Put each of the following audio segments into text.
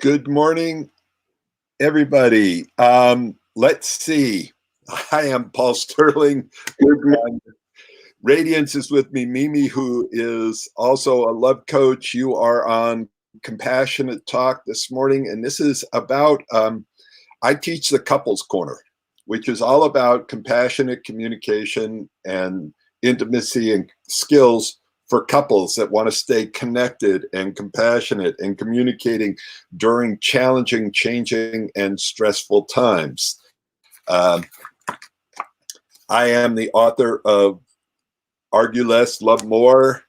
Good morning, everybody. Let's see. I am Paul Sterling. Good morning. Radiance is with me. Mimi, who is also a love coach. You are on Compassionate Talk this morning, and this is about, I teach the Couples Corner, which is all about compassionate communication and intimacy and skills for couples that want to stay connected and compassionate and communicating during challenging, changing, and stressful times. I am the author of Argue Less, Love More,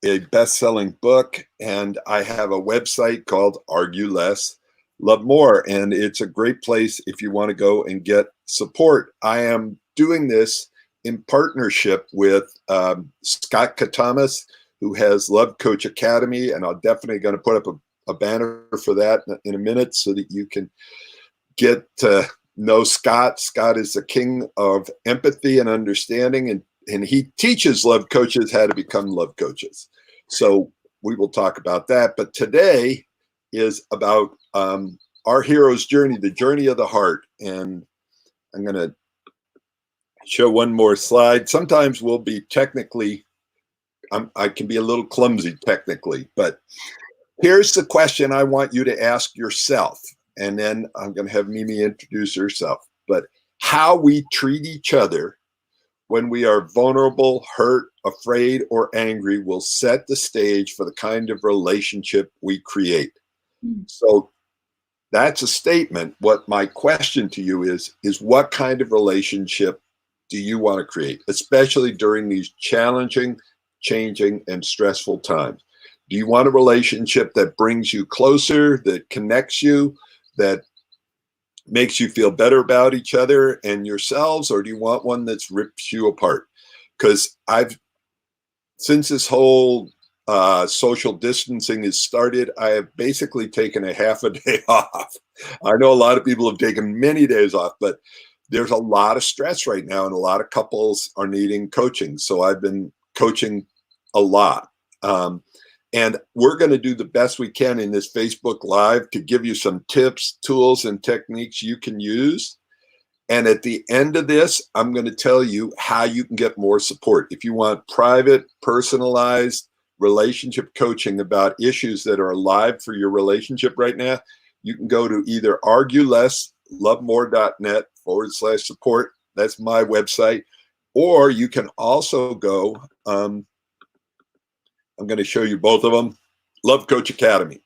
a best-selling book, and I have a website called Argue Less, Love More, and it's a great place if you want to go and get support. I am doing this in partnership with Scott Katamas, who has Love Coach Academy, and I'm definitely going to put up a banner for that in a minute so that you can get to know Scott. Scott is the king of empathy and understanding, and he teaches love coaches how to become love coaches. So we will talk about that. But today is about our hero's journey, the journey of the heart. And I'm going to show one more slide. Sometimes we'll be technically, I can be a little clumsy technically, but here's the question I want you to ask yourself. And then I'm going to have Mimi introduce herself. But how we treat each other when we are vulnerable, hurt, afraid, or angry will set the stage for the kind of relationship we create. So that's a statement. What my question to you is what kind of relationship do you want to create, especially during these challenging, changing, and stressful times? Do you want a relationship that brings you closer, that connects you, that makes you feel better about each other and yourselves, or do you want one that's rips you apart? Because since this whole social distancing has started, I have basically taken a half a day off. I know a lot of people have taken many days off, but there's a lot of stress right now, and a lot of couples are needing coaching. So I've been coaching a lot. And we're going to do the best we can in this Facebook Live to give you some tips, tools, and techniques you can use. And at the end of this, I'm going to tell you how you can get more support. If you want private, personalized relationship coaching about issues that are alive for your relationship right now, you can go to either arguelesslovemore.net/support. That's my website. Or you can also go, I'm going to show you both of them. Love Coach Academy.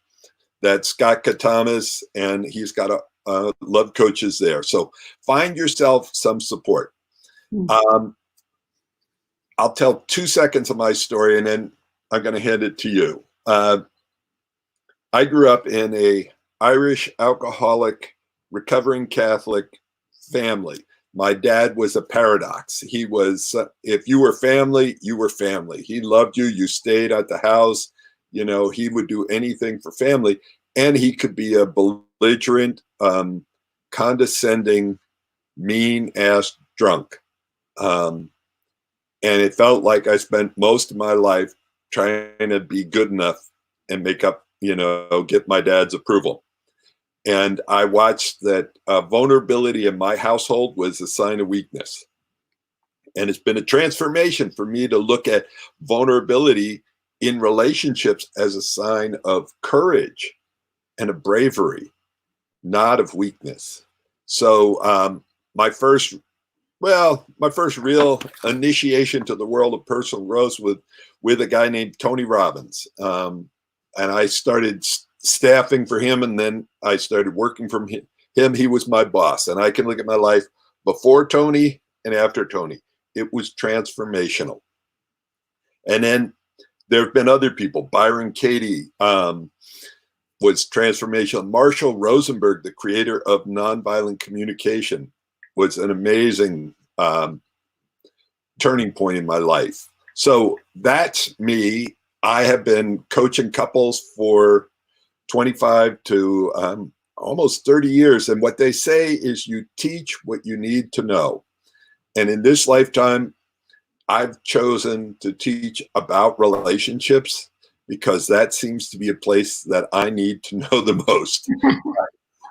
That's Scott Katamas, and he's got love coaches there. So find yourself some support. I'll tell 2 seconds of my story, and then I'm going to hand it to you. I grew up in a Irish alcoholic, recovering Catholic family. My dad was a paradox. He was, if you were family, you were family. He loved you. You stayed at the house. You know, he would do anything for family. And he could be a belligerent, condescending, mean-ass drunk. And it felt like I spent most of my life trying to be good enough and make up, get my dad's approval. And I watched that vulnerability in my household was a sign of weakness. And it's been a transformation for me to look at vulnerability in relationships as a sign of courage and of bravery, not of weakness. So my first real initiation to the world of personal growth with a guy named Tony Robbins. And I started staffing for him, and then I started working from him. He was my boss, and I can look at my life before Tony and after Tony. It was transformational. And then there have been other people. Byron Katie was transformational. Marshall Rosenberg, the creator of nonviolent communication, was an amazing turning point in my life. So that's me. I have been coaching couples for 25 to almost 30 years. And what they say is you teach what you need to know. And in this lifetime, I've chosen to teach about relationships because that seems to be a place that I need to know the most.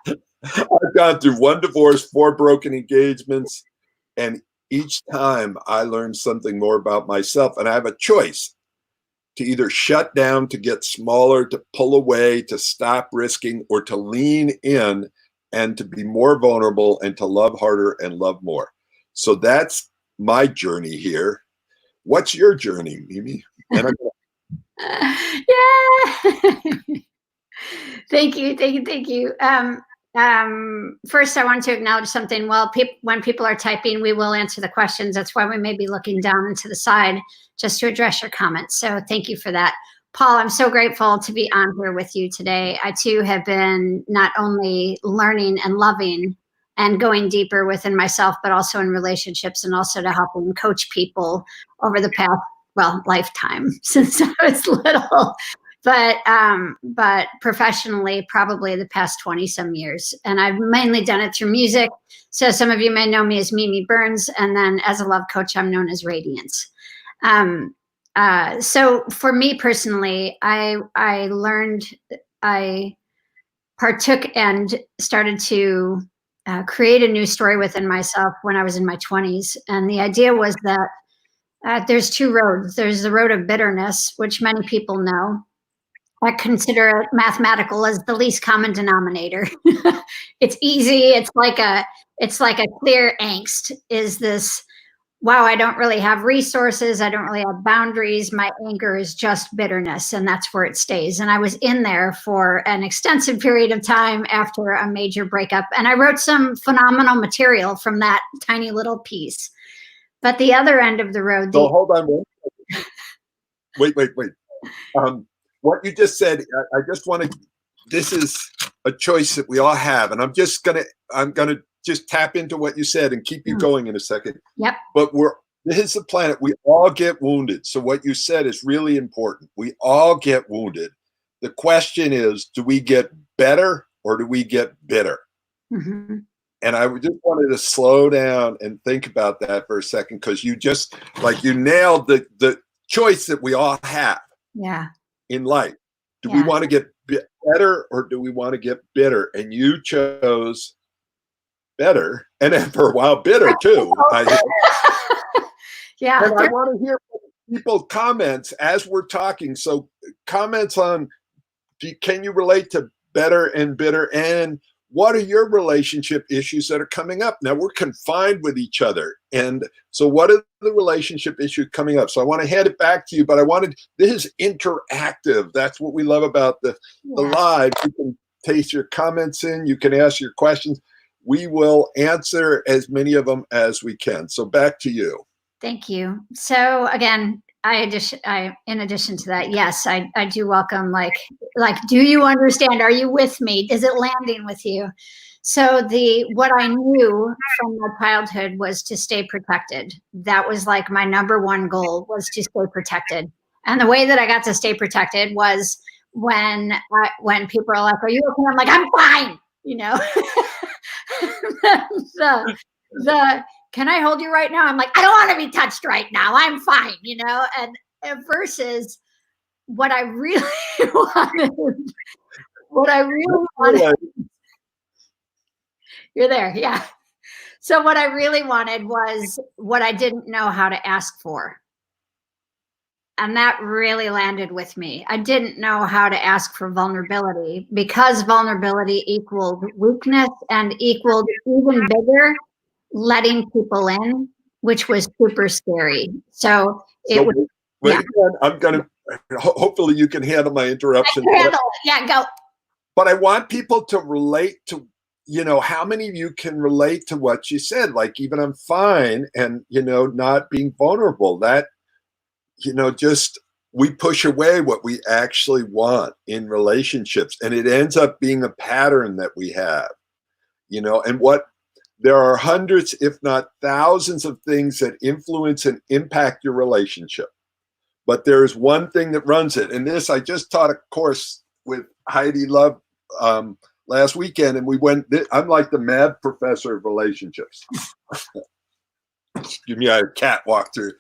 I've gone through 1 divorce, 4 broken engagements, and each time I learn something more about myself, and I have a choice to either shut down, to get smaller, to pull away, to stop risking, or to lean in and to be more vulnerable and to love harder and love more. So that's my journey here. What's your journey, Mimi? And Yeah. Thank you, thank you, thank you. First, I want to acknowledge something. Well, when people are typing, we will answer the questions. That's why we may be looking down and to the side just to address your comments. So thank you for that. Paul, I'm so grateful to be on here with you today. I too have been not only learning and loving and going deeper within myself, but also in relationships, and also to help and coach people over the past, well, lifetime since I was little. But professionally, probably the past 20 some years. And I've mainly done it through music. So some of you may know me as Mimi Burns. And then as a love coach, I'm known as Radiance. So for me personally, I partook and started to create a new story within myself when I was in my 20s. And the idea was that there's 2 roads. There's the road of bitterness, which many people know. I consider it mathematical as the least common denominator. It's easy. It's like a clear angst. Is this, wow, I don't really have resources. I don't really have boundaries. My anger is just bitterness, and that's where it stays. And I was in there for an extensive period of time after a major breakup. And I wrote some phenomenal material from that tiny little piece. But the other end of the road. So hold on. Wait. What you just said, I just want to, this is a choice that we all have. And I'm going to just tap into what you said and keep you going in a second. Yep. But this is the planet. We all get wounded. So what you said is really important. We all get wounded. The question is, do we get better or do we get bitter? Mm-hmm. And I just wanted to slow down and think about that for a second, because you just, like, you nailed the choice that we all have. Yeah. In life. Do we want to get better or do we want to get bitter? And you chose better, and then for a while bitter too. Yeah. And I want to hear people's comments as we're talking. So comments on, can you relate to better and bitter? And what are your relationship issues that are coming up? Now we're confined with each other. And so what are the relationship issues coming up? So I want to hand it back to you, but this is interactive. That's what we love about the live. You can paste your comments in, you can ask your questions. We will answer as many of them as we can. So back to you. Thank you. So again, in addition to that, yes, I do welcome, like, do you understand? Are you with me? Is it landing with you? So what I knew from my childhood was to stay protected. That was like my number one goal, was to stay protected. And the way that I got to stay protected was when people are like, "Are you okay?" I'm like, "I'm fine." You know, can I hold you right now? I'm like, I don't want to be touched right now. I'm fine, you know? And versus what I really wanted, you're there. Yeah. So what I really wanted was what I didn't know how to ask for. And that really landed with me. I didn't know how to ask for vulnerability, because vulnerability equaled weakness and equaled, even bigger, letting people in, which was super scary. So I'm going to, hopefully you can handle my interruption. Yeah, go. But I want people to relate to, how many of you can relate to what you said? Like, even I'm fine, and, not being vulnerable, that, just, we push away what we actually want in relationships, and it ends up being a pattern that we have, and there are hundreds, if not thousands, of things that influence and impact your relationship. But there is one thing that runs it. And this, I just taught a course with Heidi Love last weekend, and I'm like the mad professor of relationships. Excuse me, I had a cat walk through.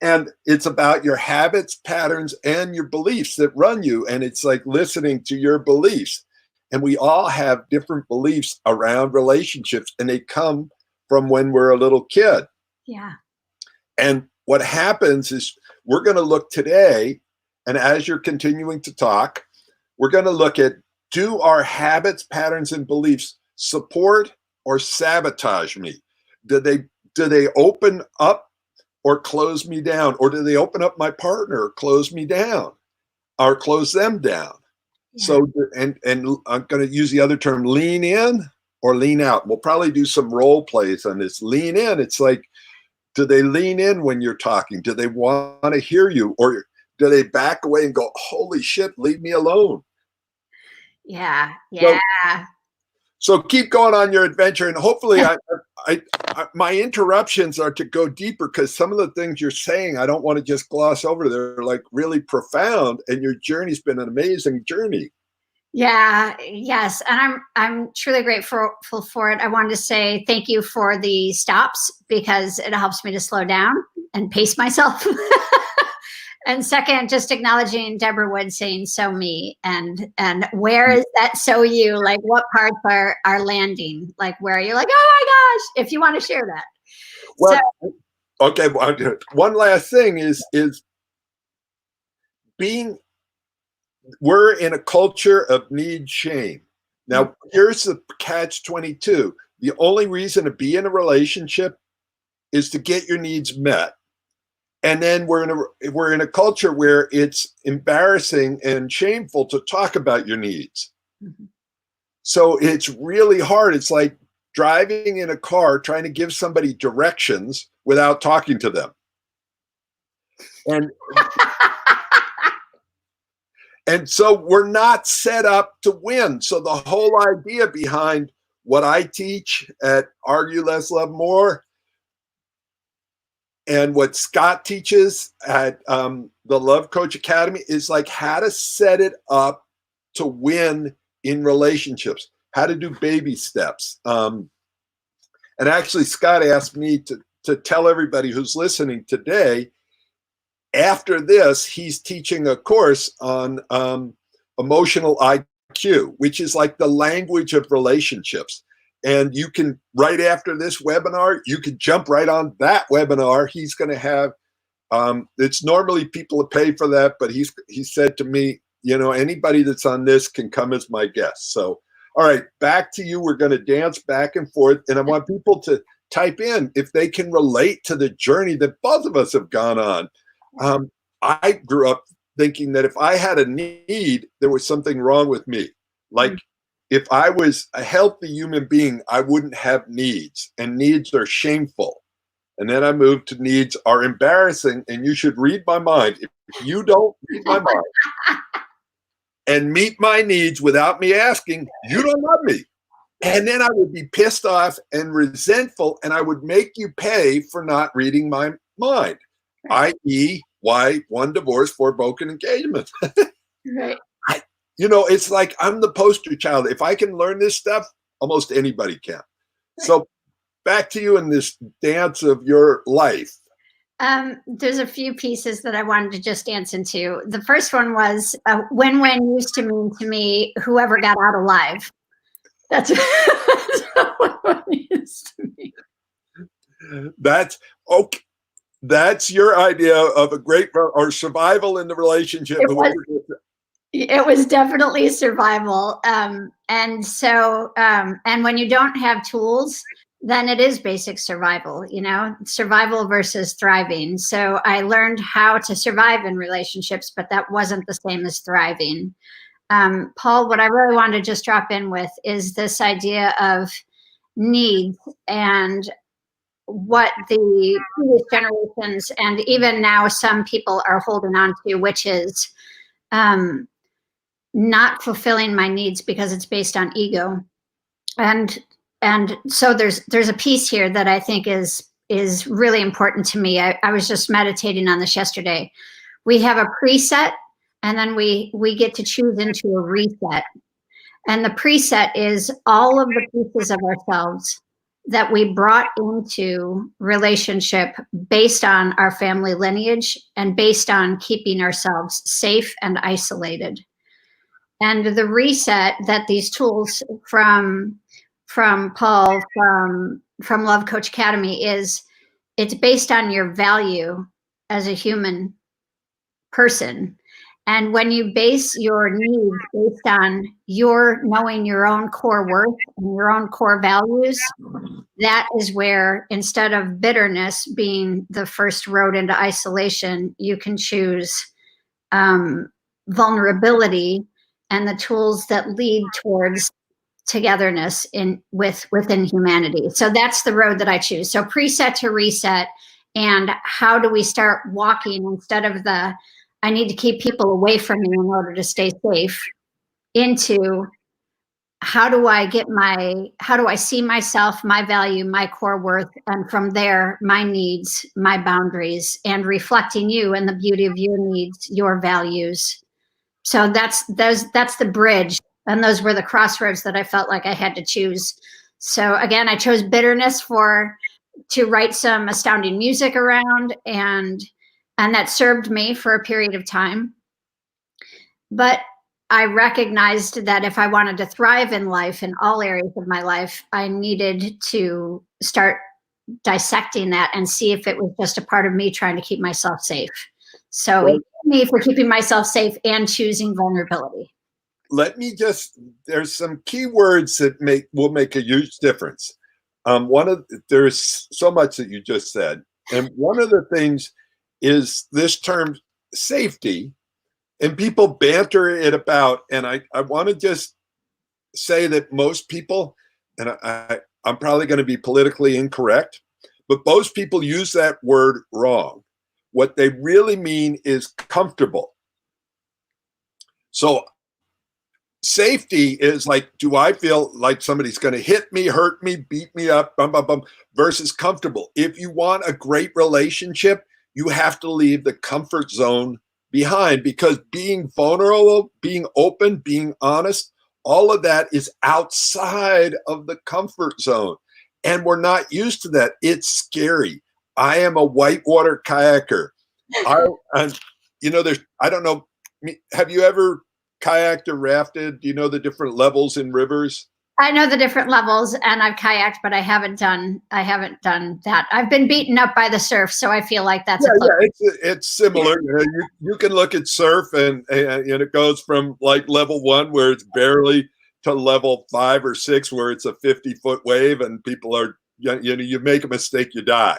And it's about your habits, patterns, and your beliefs that run you. And it's like listening to your beliefs. And we all have different beliefs around relationships, and they come from when we're a little kid. Yeah. And what happens is we're going to look today, and as you're continuing to talk, we're going to look at, do our habits, patterns, and beliefs support or sabotage me? Do they open up or close me down? Or do they open up my partner or close me down or close them down? Yeah. So, and I'm going to use the other term, lean in or lean out. We'll probably do some role plays on this. Lean in, it's like, do they lean in when you're talking? Do they want to hear you? Or do they back away and go, holy shit, leave me alone? Yeah. Yeah. So keep going on your adventure, and hopefully my interruptions are to go deeper, because some of the things you're saying, I don't want to just gloss over. They're like really profound, and your journey's been an amazing journey. Yeah, yes. And I'm truly grateful for it. I wanted to say thank you for the stops, because it helps me to slow down and pace myself. And second, just acknowledging Deborah Wood saying "so me," and where is that "so you"? Like, what parts are landing? Like, where you're like, oh my gosh, if you want to share that. Well, okay. One last thing is being. We're in a culture of need shame. Now, here's the catch-22. The only reason to be in a relationship is to get your needs met. And then we're in a culture where it's embarrassing and shameful to talk about your needs. Mm-hmm. So it's really hard. It's like driving in a car trying to give somebody directions without talking to them. And so we're not set up to win. So the whole idea behind what I teach at Argue Less, Love More, and what Scott teaches at the Love Coach Academy is like how to set it up to win in relationships, how to do baby steps. And actually, Scott asked me to tell everybody who's listening today, after this, he's teaching a course on emotional IQ, which is like the language of relationships. And you can, right after this webinar, you can jump right on that webinar. He's going to have, it's normally people that pay for that, but he said to me, anybody that's on this can come as my guest. So, all right, back to you. We're going to dance back and forth. And I want people to type in if they can relate to the journey that both of us have gone on. I grew up thinking that if I had a need, there was something wrong with me. Like if I was a healthy human being, I wouldn't have needs, and needs are shameful. And then I moved to needs are embarrassing, and you should read my mind. If you don't read my mind and meet my needs without me asking, you don't love me. And then I would be pissed off and resentful, and I would make you pay for not reading my mind. I.e., why 1 divorce, 4 broken engagements. Right. It's like I'm the poster child. If I can learn this stuff, almost anybody can. Right. So back to you in this dance of your life. There's a few pieces that I wanted to just dance into. The first one was win-win used to mean to me whoever got out alive. That's what win-win used to me. That's okay. That's your idea of a great or survival in the relationship. It was definitely survival. And when you don't have tools, then it is basic survival, survival versus thriving. So I learned how to survive in relationships, but that wasn't the same as thriving. Paul, what I really wanted to just drop in with is this idea of needs and what the previous generations and even now some people are holding on to, which is not fulfilling my needs because it's based on ego. And so there's a piece here that I think is really important to me. I was just meditating on this yesterday. We have a preset, and then we get to choose into a reset. And the preset is all of the pieces of ourselves that we brought into relationship based on our family lineage and based on keeping ourselves safe and isolated. And the reset that these tools from Paul from Love Coach Academy it's based on your value as a human person. And when you base your needs based on your knowing your own core worth and your own core values, that is where, instead of bitterness being the first road into isolation, you can choose vulnerability and the tools that lead towards togetherness within humanity. So that's the road that I choose. So preset to reset, and how do we start walking instead of the I need to keep people away from me in order to stay safe, into how do I see myself, my value, my core worth, and from there, my needs, my boundaries, and reflecting you and the beauty of your needs, your values. So that's the bridge. And those were the crossroads that I felt like I had to choose. So again, I chose bitterness to write some astounding music around, and that served me for a period of time. But I recognized that if I wanted to thrive in life, in all areas of my life, I needed to start dissecting that and see if it was just a part of me trying to keep myself safe. So Well, me for keeping myself safe and choosing vulnerability. There's some key words that will make a huge difference. There's so much that you just said. And one of the things is this term safety, and people banter it about. And I want to just say that most people, and I'm probably going to be politically incorrect, but most people use that word wrong. What they really mean is comfortable. So safety is like, do I feel like somebody's going to hit me, hurt me, beat me up, versus comfortable. If you want a great relationship, you have to leave the comfort zone behind, because being vulnerable, being open, being honest, all of that is outside of the comfort zone. And we're not used to that. It's scary. I am a whitewater kayaker. I don't know. Have you ever kayaked or rafted? Do you know the different levels in rivers? I know the different levels, and I've kayaked, but I haven't done that. I've been beaten up by the surf, so I feel like that's it's similar. You can look at surf, and it goes from like level 1, where it's barely, to level 5 or 6, where it's a 50-foot wave, and people are, you make a mistake, you die.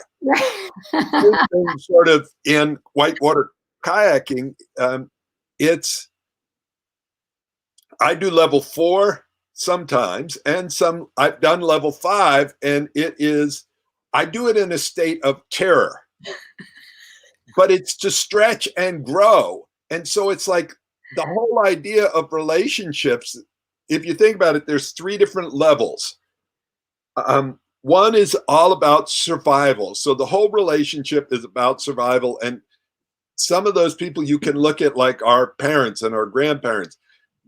Sort of in whitewater kayaking, I do level 4 sometimes, and I've done level 5, and I do it in a state of terror, but it's to stretch and grow. And so it's like the whole idea of relationships, if you think about it, there's 3 different levels. One is all about survival. So the whole relationship is about survival. And some of those people you can look at, like our parents and our grandparents,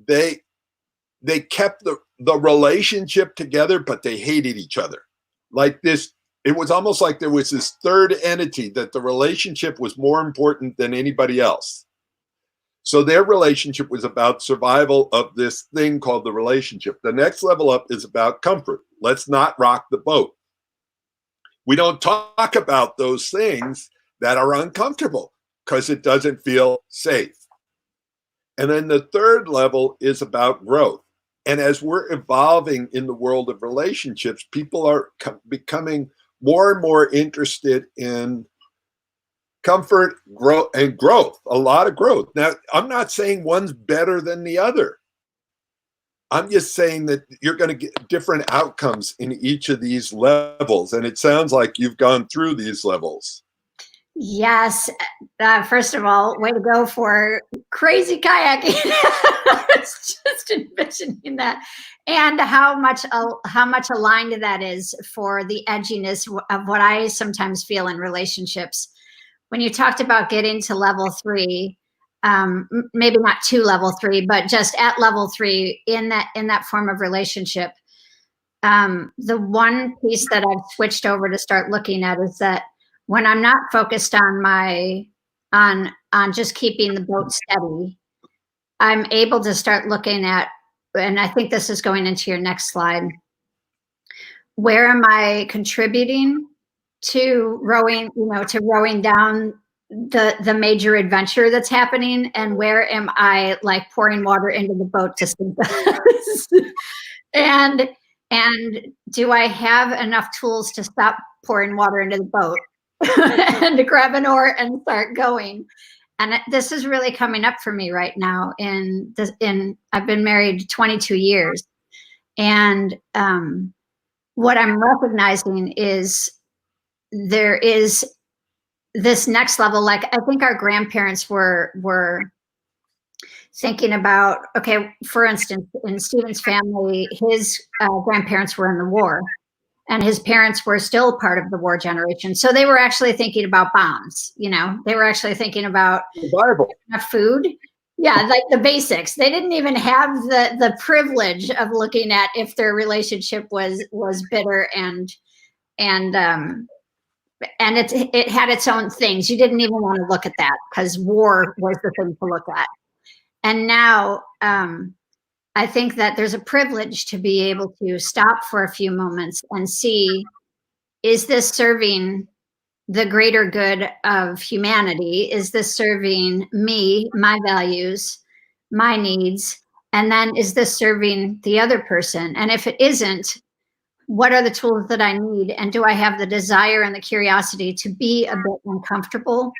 they kept the relationship together, but they hated each other. Like this, it was almost like there was this third entity, that the relationship was more important than anybody else. So their relationship was about survival of this thing called the relationship. The next level up is about comfort. Let's not rock the boat. We don't talk about those things that are uncomfortable because it doesn't feel safe. And then the third level is about growth. And as we're evolving in the world of relationships, people are becoming more and more interested in comfort, growth, a lot of growth. Now, I'm not saying one's better than the other. I'm just saying that you're going to get different outcomes in each of these levels. And it sounds like you've gone through these levels. Yes. First of all, way to go for crazy kayaking. I was just envisioning that, and how much aligned that is for the edginess of what I sometimes feel in relationships. When you talked about getting to level 3, maybe not to level 3, but just at level 3 in that form of relationship, the one piece that I've switched over to start looking at is that when I'm not focused on on just keeping the boat steady, I'm able to start looking at, and I think this is going into your next slide, where am I contributing to rowing, to rowing down the major adventure that's happening, and where am I like pouring water into the boat to sink us? and and do I have enough tools to stop pouring water into the boat and to grab an oar and start going? And this is really coming up for me right now. I've been married 22 years, and what I'm recognizing is there is this next level. Like, I think our grandparents were thinking about, okay, for instance, in Stephen's family, his grandparents were in the war, and his parents were still part of the war generation. So they were actually thinking about bombs. They were actually thinking about Survival. enough food. Yeah, like the basics. They didn't even have the privilege of looking at if their relationship was bitter and it had its own things. You didn't even want to look at that because war was the thing to look at. And now I think that there's a privilege to be able to stop for a few moments and see, is this serving the greater good of humanity? Is this serving me, my values, my needs? And then is this serving the other person? And if it isn't, what are the tools that I need? And do I have the desire and the curiosity to be a bit uncomfortable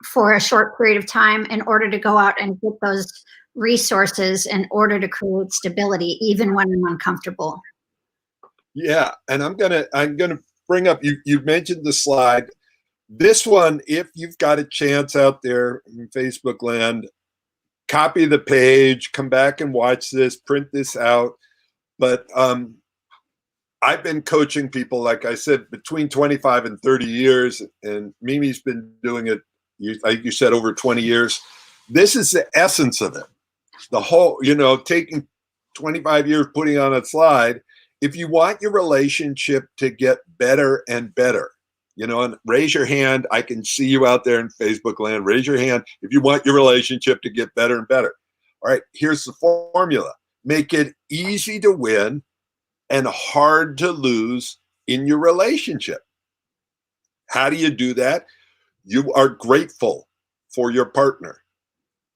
for a short period of time in order to go out and get those resources in order to create stability, even when I'm uncomfortable? Yeah, and I'm gonna bring up, you mentioned the slide. This one, if you've got a chance out there in Facebook land, copy the page, come back and watch this, print this out. But I've been coaching people, like I said, between 25 and 30 years, and Mimi's been doing it, like you said, over 20 years. This is the essence of it. The whole, taking 25 years, putting on a slide. If you want your relationship to get better and better, and raise your hand. I can see you out there in Facebook land. Raise your hand if you want your relationship to get better and better. All right, here's the formula. Make it easy to win and hard to lose in your relationship. How do you do that? You are grateful for your partner.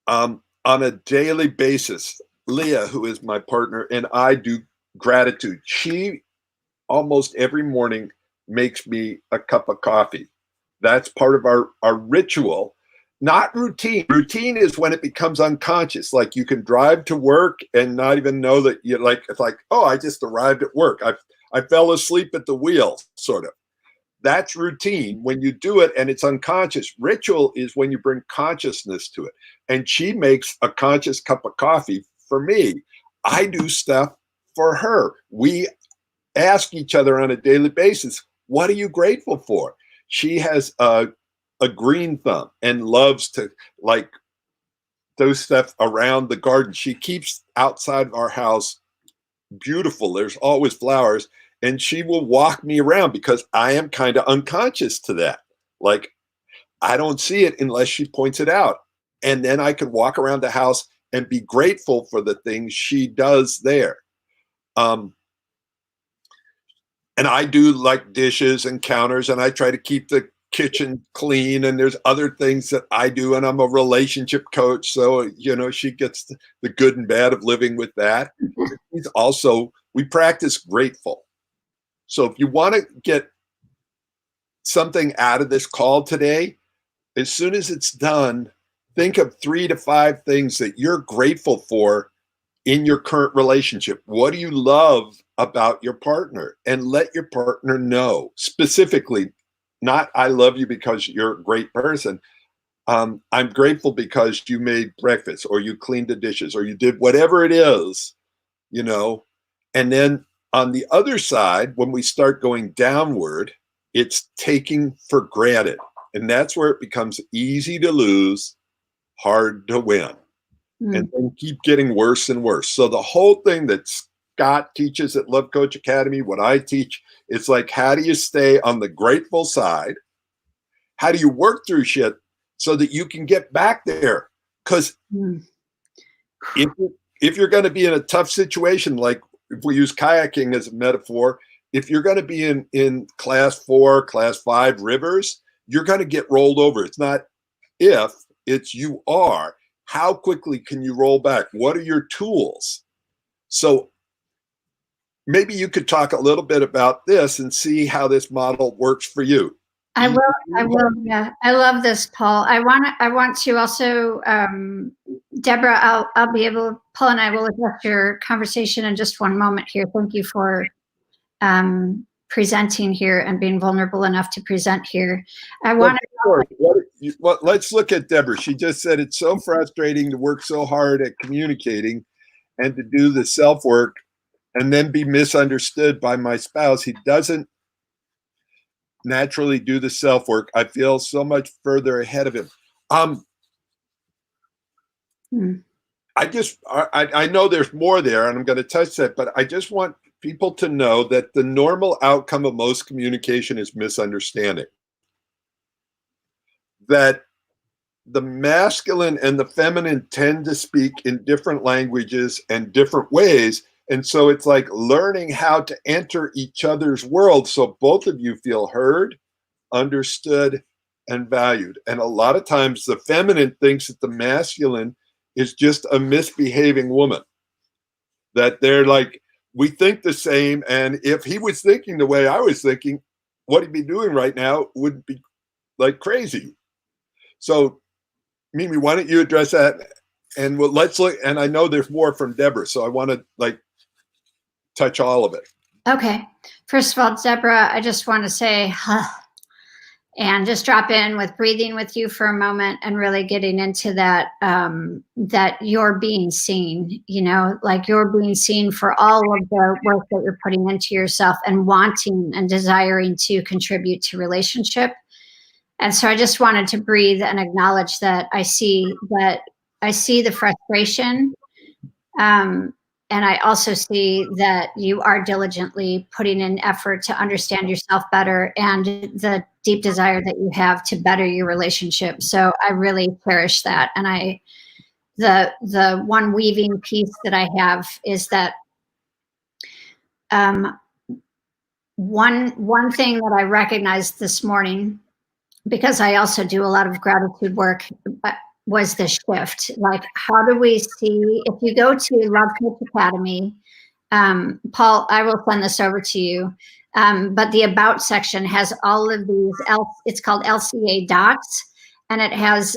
On a daily basis, Leah, who is my partner, and I do gratitude. She almost every morning makes me a cup of coffee. That's part of our ritual, not routine. Routine is when it becomes unconscious. Like you can drive to work and not even know that it's like, oh, I just arrived at work. I fell asleep at the wheel, sort of. That's routine when you do it and it's unconscious. Ritual is when you bring consciousness to it. And she makes a conscious cup of coffee for me. I do stuff for her. We ask each other on a daily basis, what are you grateful for? She has a green thumb and loves to do stuff around the garden. She keeps outside of our house beautiful. There's always flowers. And she will walk me around because I am kind of unconscious to that. Like, I don't see it unless she points it out. And then I could walk around the house and be grateful for the things she does there. And I do like dishes and counters, and I try to keep the kitchen clean. And there's other things that I do, and I'm a relationship coach. So, she gets the good and bad of living with that. She's also, we practice grateful. So if you want to get something out of this call today, as soon as it's done, think of 3 to 5 things that you're grateful for in your current relationship. What do you love about your partner? And let your partner know specifically, not I love you because you're a great person. I'm grateful because you made breakfast, or you cleaned the dishes, or you did whatever it is, and then on the other side, when we start going downward, it's taking for granted. And that's where it becomes easy to lose, hard to win, and then keep getting worse and worse. So the whole thing that Scott teaches at Love Coach Academy, what I teach, it's like, how do you stay on the grateful side? How do you work through shit so that you can get back there? Because if you're going to be in a tough situation, like if we use kayaking as a metaphor, if you're going to be in class 4, class 5 rivers, you're going to get rolled over. It's not if, it's you are. How quickly can you roll back? What are your tools? So maybe you could talk a little bit about this and see how this model works for you. I will. Yeah, I love this, Paul. I want to also, Deborah. I'll be able. Paul and I will address your conversation in just one moment here. Thank you for presenting here and being vulnerable enough to present here. I want to. Let's look at Deborah. She just said it's so frustrating to work so hard at communicating and to do the self work and then be misunderstood by my spouse. He doesn't naturally do the self work. I feel so much further ahead of him. I know there's more there, and I'm going to touch that, but I just want people to know that the normal outcome of most communication is misunderstanding. That the masculine and the feminine tend to speak in different languages and different ways. And so it's like learning how to enter each other's world so both of you feel heard, understood, and valued. And a lot of times the feminine thinks that the masculine is just a misbehaving woman. That they're like, we think the same, and if he was thinking the way I was thinking, what he'd be doing right now would be like crazy. So, Mimi, why don't you address that? And let's look. And I know there's more from Deborah, so I want to touch all of it. Okay. First of all, Deborah, I just want to say, and just drop in with breathing with you for a moment and really getting into that, that you're being seen, like you're being seen for all of the work that you're putting into yourself and wanting and desiring to contribute to relationship. And so I just wanted to breathe and acknowledge that I see the frustration. And I also see that you are diligently putting in effort to understand yourself better and the deep desire that you have to better your relationship. So I really cherish that. And the one weaving piece that I have is that one thing that I recognized this morning, because I also do a lot of gratitude work, was the shift. Like, how do we see, if you go to Love Coach Academy, Paul, I will send this over to you, but the About section has all of these, it's called LCA docs, and it has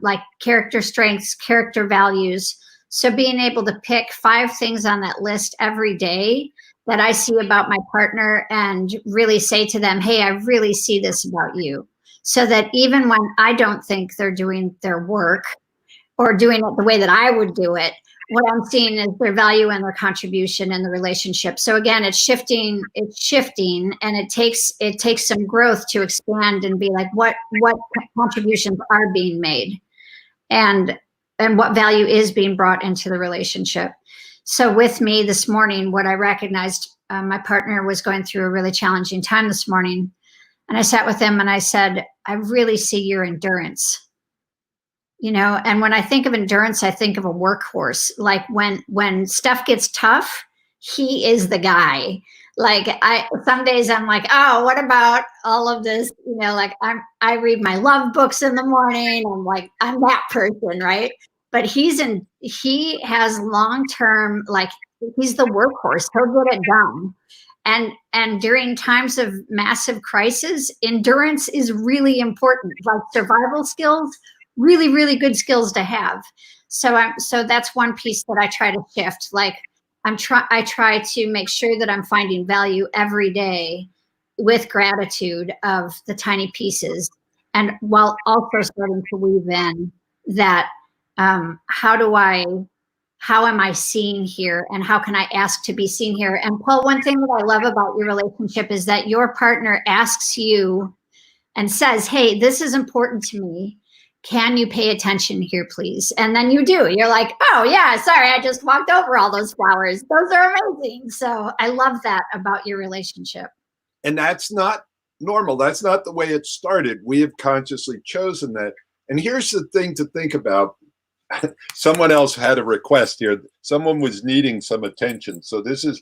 like character strengths, character values. So being able to pick 5 things on that list every day that I see about my partner and really say to them, hey, I really see this about you. So that even when I don't think they're doing their work or doing it the way that I would do it, what I'm seeing is their value and their contribution in the relationship. So again, it's shifting, and it takes some growth to expand and be like, what contributions are being made and what value is being brought into the relationship. So with me this morning, what I recognized, my partner was going through a really challenging time this morning. And I sat with him and I said, I really see your endurance. And when I think of endurance, I think of a workhorse. Like when stuff gets tough, he is the guy. Like some days I'm like, oh, what about all of this? Like I read my love books in the morning. I'm that person, right? But he has long-term, like he's the workhorse. He'll get it done. And during times of massive crisis, endurance is really important. Like survival skills, really, really good skills to have. So that's one piece that I try to shift. Like I try to make sure that I'm finding value every day with gratitude of the tiny pieces, and while also starting to weave in that how am I seen here, and how can I ask to be seen here? And Paul, one thing that I love about your relationship is that your partner asks you and says, hey, this is important to me. can you pay attention here, please? And then you do. You're like, oh, yeah, sorry, I just walked over all those flowers. Those are amazing. So I love that about your relationship. And that's not normal. That's not the way it started. We have consciously chosen that. And here's the thing to think about. Someone else had a request here. Someone was needing some attention. So this is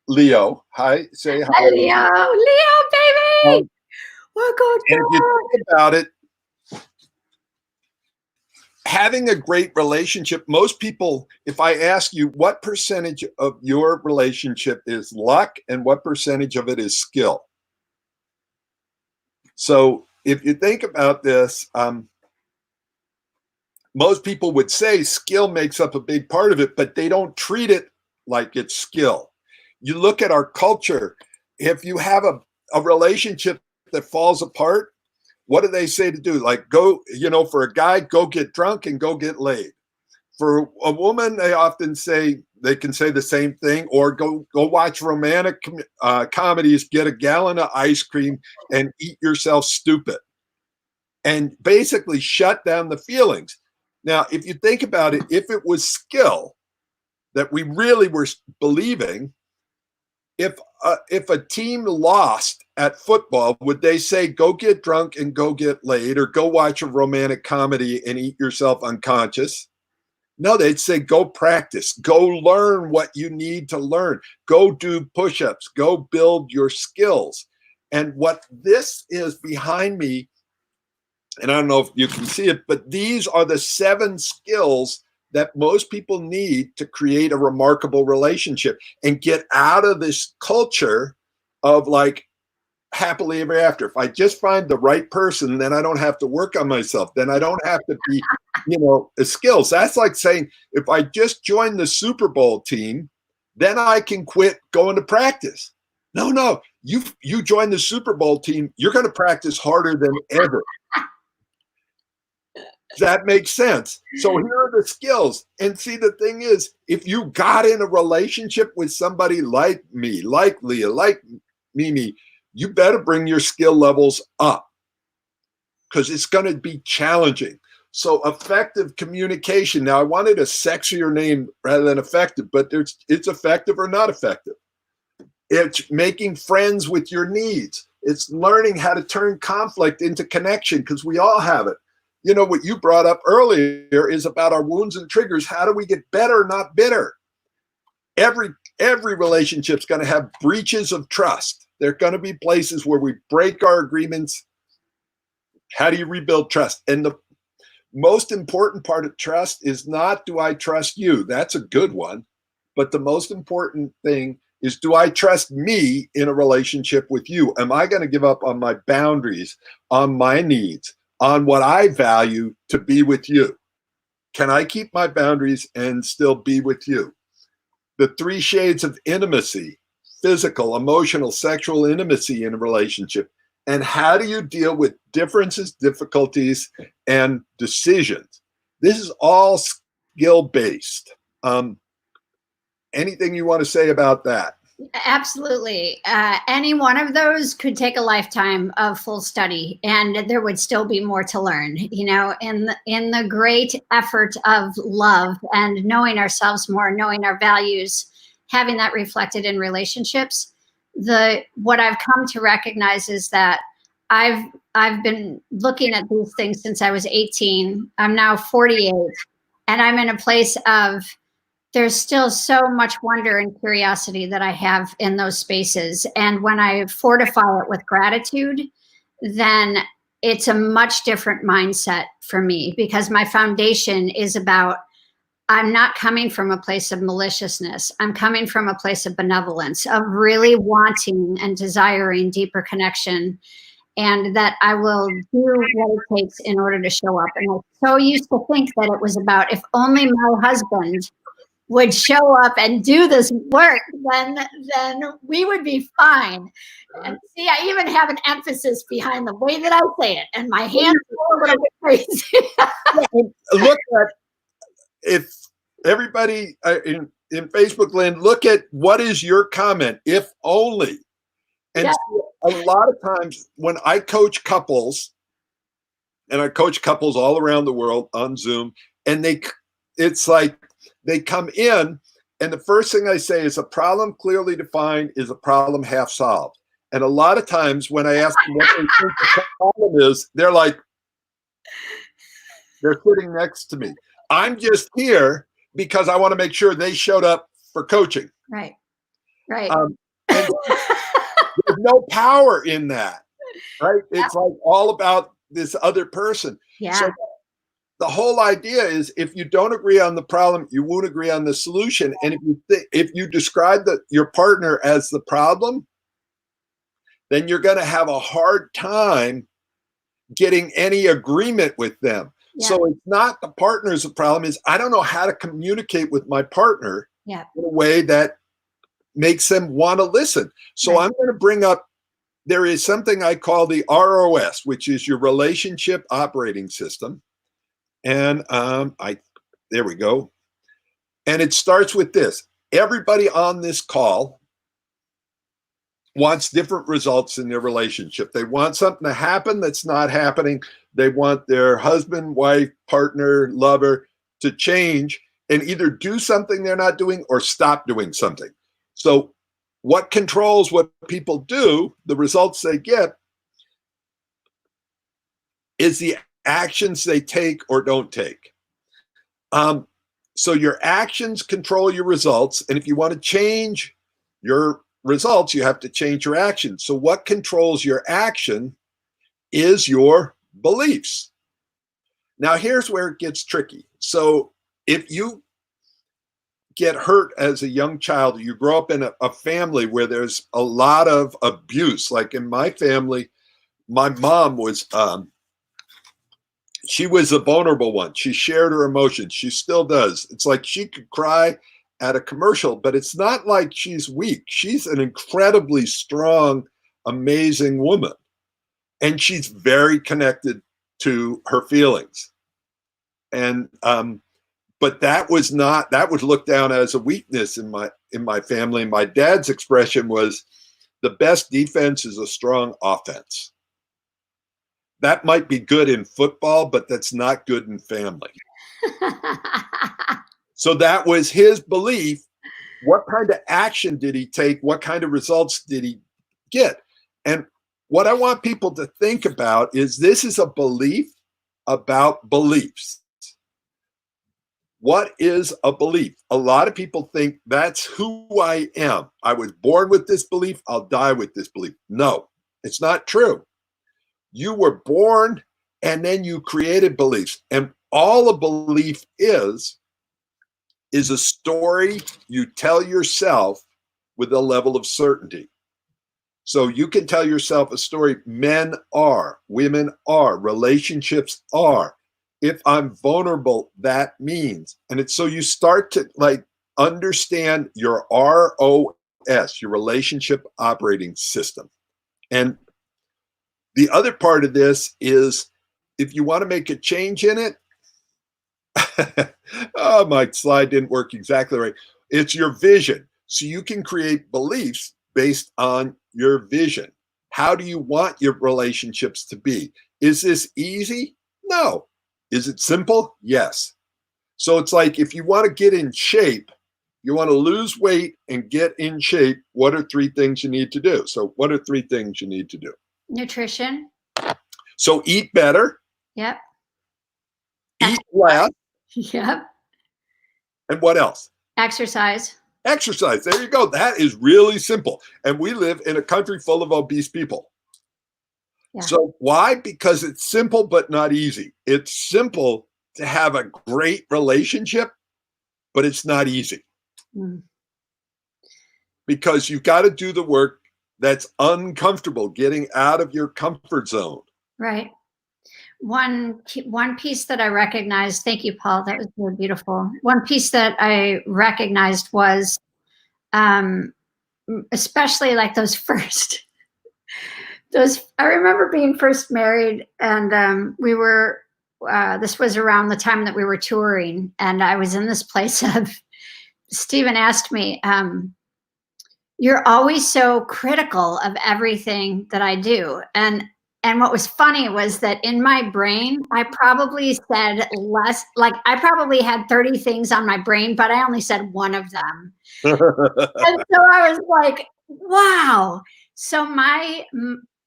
Leo. Hi, say hi. Hi, Leo, baby. Welcome. And if you think about it, having a great relationship, most people, if I ask you what percentage of your relationship is luck and what percentage of it is skill. So if you think about this, most people would say skill makes up a big part of it, but they don't treat it like it's skill. You look at our culture, if you have a relationship that falls apart, what do they say to do? Like, go, for a guy, go get drunk and go get laid. For a woman, they often say, they can say the same thing, or go watch romantic comedies, get a gallon of ice cream and eat yourself stupid. And basically shut down the feelings. Now, if you think about it, if it was skill that we really were believing, if a team lost at football, would they say, go get drunk and go get laid, or go watch a romantic comedy and eat yourself unconscious? No, they'd say, go practice, go learn what you need to learn, go do push-ups, go build your skills. And what this is behind me, and I don't know if you can see it, but these are the 7 skills that most people need to create a remarkable relationship and get out of this culture of like happily ever after. If I just find the right person, then I don't have to work on myself. Then I don't have to be, skills. That's like saying, if I just join the Super Bowl team, then I can quit going to practice. No, you join the Super Bowl team, you're going to practice harder than ever. That makes sense. So here are the skills. And see, the thing is, if you got in a relationship with somebody like me, like Leah, like Mimi, you better bring your skill levels up because it's going to be challenging. So effective communication. Now, I wanted a sexier name rather than effective, but it's effective or not effective. It's making friends with your needs. It's learning how to turn conflict into connection, because we all have it. What you brought up earlier is about our wounds and triggers. How do we get better, not bitter? Every relationship's going to have breaches of trust. There are going to be places where we break our agreements. How do you rebuild trust? And the most important part of trust is not, do I trust you? That's a good one. But the most important thing is, do I trust me in a relationship with you? Am I going to give up on my boundaries, on my needs, on what I value to be with you? Can I keep my boundaries and still be with you? The 3 shades of intimacy: physical, emotional, sexual intimacy in a relationship. And how do you deal with differences, difficulties, and decisions? This is all skill-based. Anything you want to say about that? Absolutely. Any one of those could take a lifetime of full study, and there would still be more to learn. In the great effort of love and knowing ourselves more, knowing our values, having that reflected in relationships. What I've come to recognize is that I've been looking at these things since I was 18. I'm now 48, and I'm in a place of, there's still so much wonder and curiosity that I have in those spaces. And when I fortify it with gratitude, then it's a much different mindset for me, because my foundation is about, I'm not coming from a place of maliciousness. I'm coming from a place of benevolence, of really wanting and desiring deeper connection, and that I will do what it takes in order to show up. And I so used to think that it was about, if only my husband would show up and do this work, then we would be fine. And see, I even have an emphasis behind the way that I say it, and my hands are a little bit crazy. Look at, if everybody in Facebook land, look at what is your comment, if only. And a lot of times when I coach couples, and I coach couples all around the world on Zoom, and it's like they come in, and the first thing I say is a problem clearly defined is a problem half solved. And a lot of times when I ask them what they think the problem is, they're sitting next to me. I'm just here because I want to make sure they showed up for coaching. Right. Right. And there's no power in that, right? It's like all about this other person. Yeah. So the whole idea is if you don't agree on the problem, you won't agree on the solution. And if you describe your partner as the problem, then you're going to have a hard time getting any agreement with them. Yeah. So it's not the partner's the problem, is I don't know how to communicate with my partner in a way that makes them want to listen. So I'm going to bring up, there is something I call the ROS, which is your relationship operating system. And there we go. And it starts with this. Everybody on this call wants different results in their relationship. They want something to happen that's not happening. They want their husband, wife, partner, lover to change and either do something they're not doing or stop doing something. So what controls what people do, the results they get, is the actions they take or don't take. So your actions control your results. And if you want to change your results, you have to change your actions. So what controls your action is your beliefs. Now, here's where it gets tricky. So if you get hurt as a young child, you grow up in a family where there's a lot of abuse. Like in my family, my mom was, she was a vulnerable one. She shared her emotions. She still does. It's like she could cry at a commercial, but it's not like she's weak. She's an incredibly strong, amazing woman. And she's very connected to her feelings. And, but that was looked down as a weakness in my family. My dad's expression was, the best defense is a strong offense. That might be good in football, but that's not good in family. So that was his belief. What kind of action did he take? What kind of results did he get? And what I want people to think about is this is a belief about beliefs. What is a belief? A lot of people think that's who I am. I was born with this belief. I'll die with this belief. No, it's not true. You were born and then you created beliefs. And all a belief is a story you tell yourself with a level of certainty. So you can tell yourself a story. Men are, women are, relationships are. If I'm vulnerable, that means. And it's so you start to like understand your ROS, your relationship operating system. And the other part of this is if you want to make a change in it, oh, my slide didn't work exactly right. It's your vision. So you can create beliefs based on your vision. How do you want your relationships to be? Is this easy? No. Is it simple? Yes. So it's like if you want to get in shape, you want to lose weight and get in shape, what are 3 things you need to do? So what are 3 things you need to do? Nutrition. So eat better. Yep. Eat less. Yep. And what else? Exercise. Exercise. There you go. That is really simple. And we live in a country full of obese people. Yeah. So why? Because it's simple, but not easy. It's simple to have a great relationship, but it's not easy. Because you've got to do the work that's uncomfortable, getting out of your comfort zone. Right. One piece that I recognized, thank you, Paul, that was really beautiful. One piece that I recognized was, especially like those first, I remember being first married and we were, this was around the time that we were touring and I was in this place of, Stephen asked me, you're always so critical of everything that I do. And And what was funny was that in my brain, I probably said less, like I probably had 30 things on my brain, but I only said one of them. And so I was like, wow. So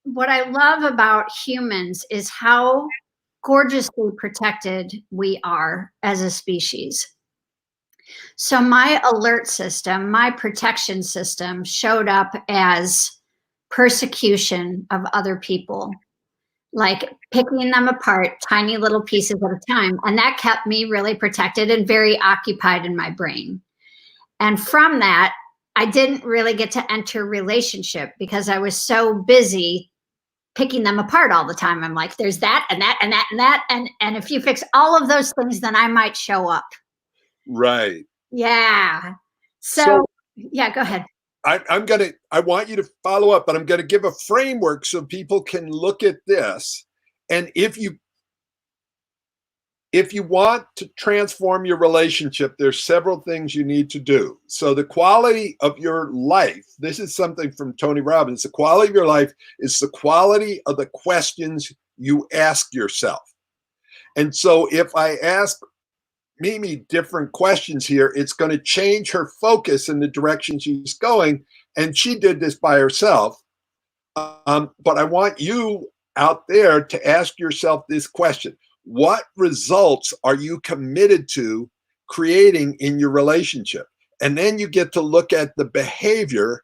what I love about humans is how gorgeously protected we are as a species. So my alert system, my protection system showed up as persecution of other people, like picking them apart, tiny little pieces at a time. And that kept me really protected and very occupied in my brain. And from that, I didn't really get to enter relationship because I was so busy picking them apart all the time. I'm like, there's that and that and that and that. And if you fix all of those things, then I might show up. Right. Yeah. So So yeah, go ahead. I want you to follow up, but I'm going to give a framework so people can look at this. And if you want to transform your relationship, there's several things you need to do. So the quality of your life, this is something from Tony Robbins, the quality of your life is the quality of the questions you ask yourself. And so if I ask Mimi different questions here, it's going to change her focus in the direction she's going. And she did this by herself. But I want you out there to ask yourself this question. What results are you committed to creating in your relationship? And then you get to look at the behavior.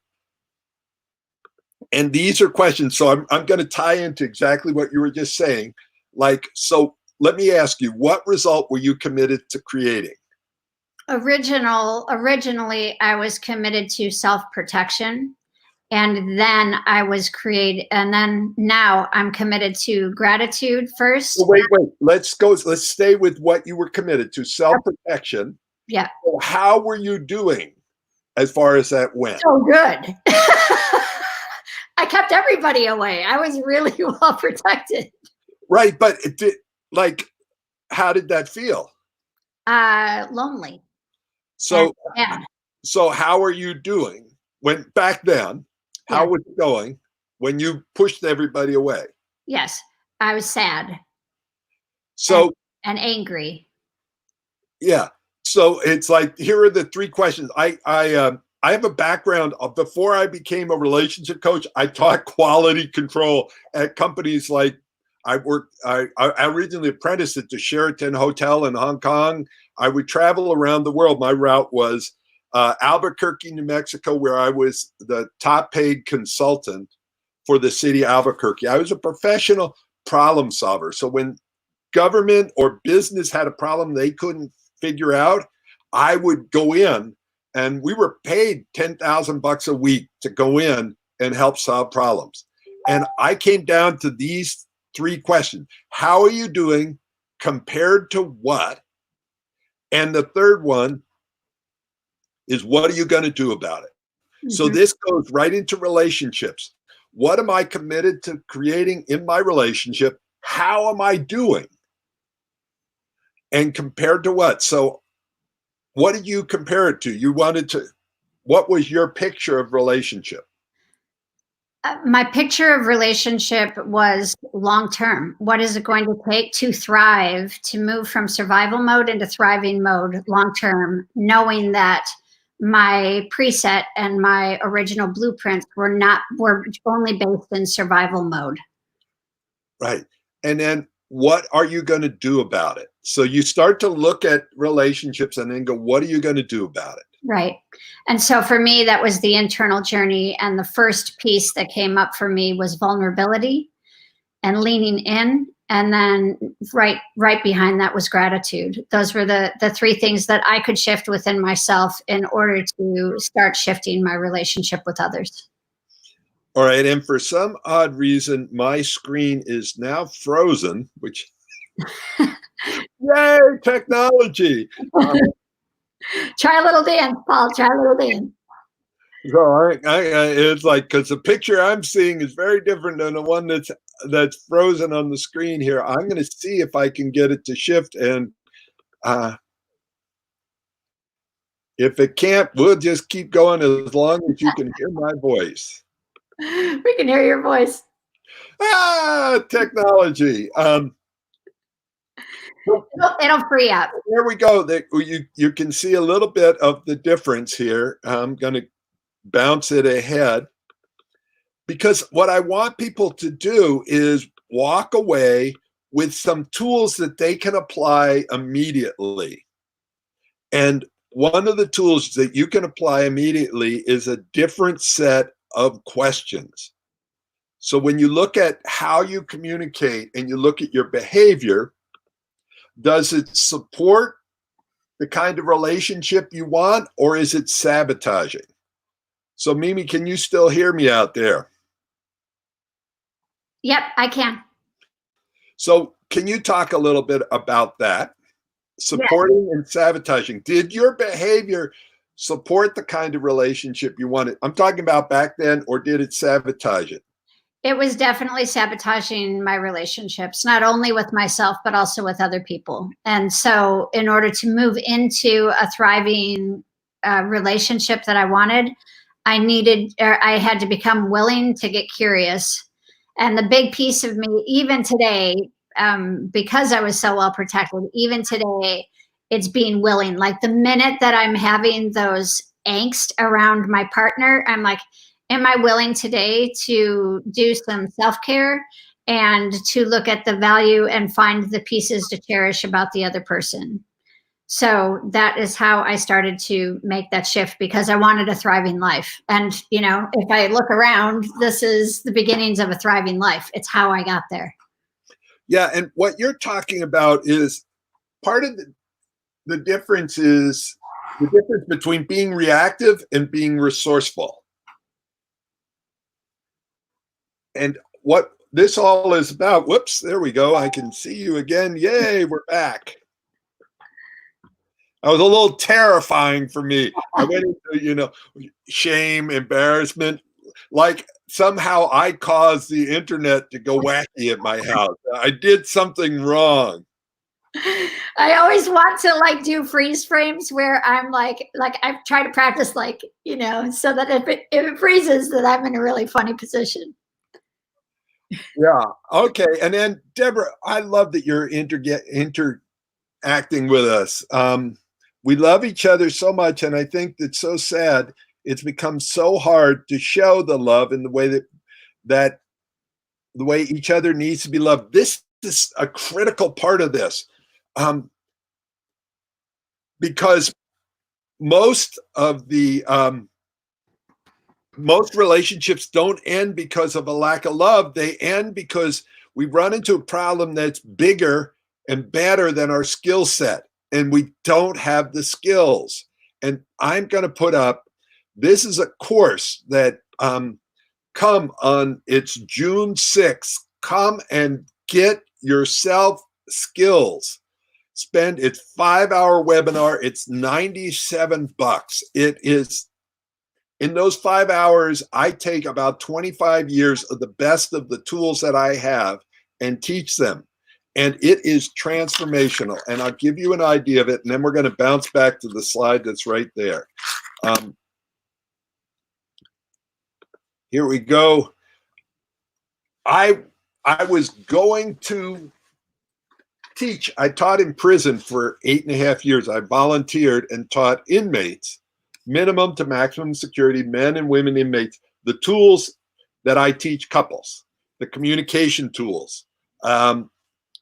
And these are questions. So I'm going to tie into exactly what you were just saying. Like, so let me ask you, what result were you committed to creating? Originally, I was committed to self-protection. And then and then now I'm committed to gratitude first. Well, wait. Let's stay with what you were committed to, self-protection. Yeah. So how were you doing as far as that went? So good. I kept everybody away. I was really well protected. Right. But how did that feel? Lonely. So, Yeah. so how are you doing when back then? How was it going when you pushed everybody away? Yes. I was sad. So and angry. Yeah. So it's like, here are the three questions. I have a background of, before I became a relationship coach, I taught quality control at companies like I originally apprenticed at the Sheraton Hotel in Hong Kong. I would travel around the world. My route was Albuquerque, New Mexico, where I was the top paid consultant for the city of Albuquerque. I was a professional problem solver. So when government or business had a problem they couldn't figure out, I would go in, and we were paid $10,000 a week to go in and help solve problems. And I came down to these three questions. How are you doing compared to what? And the third one is, what are you going to do about it? Mm-hmm. So this goes right into relationships. What am I committed to creating in my relationship? How am I doing? And compared to what? So what did you compare it to? What was your picture of relationship? My picture of relationship was long-term. What is it going to take to thrive, to move from survival mode into thriving mode long-term, knowing that my preset and my original blueprints were only based in survival mode. Right. And then what are you going to do about it? So you start to look at relationships and then go, what are you going to do about it? Right. And so for me, that was the internal journey. And the first piece that came up for me was vulnerability and leaning in. And then right behind that was gratitude. Those were the three things that I could shift within myself in order to start shifting my relationship with others. All right. And for some odd reason, my screen is now frozen, which, yay, technology. Try a little dance, Paul. Try a little dance. So it's like, because the picture I'm seeing is very different than the one that's frozen on the screen here. I'm going to see if I can get it to shift. And if it can't, we'll just keep going as long as you can hear my voice. We can hear your voice. Technology. It'll free up. There we go. You can see a little bit of the difference here. I'm going to bounce it ahead because what I want people to do is walk away with some tools that they can apply immediately. And one of the tools that you can apply immediately is a different set of questions. So when you look at how you communicate and you look at your behavior, does it support the kind of relationship you want, or is it sabotaging? So Mimi, can you still hear me out there? Yep, I can. So can you talk a little bit about that? Supporting and sabotaging. Did your behavior support the kind of relationship you wanted? I'm talking about back then, or did it sabotage it? It was definitely sabotaging my relationships, not only with myself, but also with other people. And so in order to move into a thriving relationship that I wanted, I had to become willing to get curious. And the big piece of me, even today, because I was so well protected, even today, it's being willing. Like the minute that I'm having those angst around my partner, I'm like, am I willing today to do some self-care and to look at the value and find the pieces to cherish about the other person? So that is how I started to make that shift, because I wanted a thriving life. And, you know, if I look around, this is the beginnings of a thriving life. It's how I got there. Yeah. And what you're talking about is part of the difference is the difference between being reactive and being resourceful. And what this all is about, whoops, there we go. I can see you again. Yay, we're back. That was a little terrifying for me. I went into, shame, embarrassment, like somehow I caused the internet to go wacky at my house. I did something wrong. I always want to do freeze frames where I'm like I try to practice so that if it freezes, that I'm in a really funny position. Yeah. Okay. And then Deborah, I love that you're interacting with us. We love each other so much, and I think that's so sad. It's become so hard to show the love in the way that the way each other needs to be loved. This is a critical part of this, because most relationships don't end because of a lack of love. They end because we run into a problem that's bigger and better than our skill set, and we don't have the skills. And I'm going to put up, this is a course that it's June 6th. Come and get yourself skills. It's 5-hour webinar. It's $97. It is, in those 5 hours, I take about 25 years of the best of the tools that I have and teach them. And it is transformational. And I'll give you an idea of it. And then we're going to bounce back to the slide that's right there. Here we go. I was going to teach. I taught in prison for 8.5 years. I volunteered and taught inmates, minimum to maximum security, men and women inmates, the tools that I teach couples, the communication tools,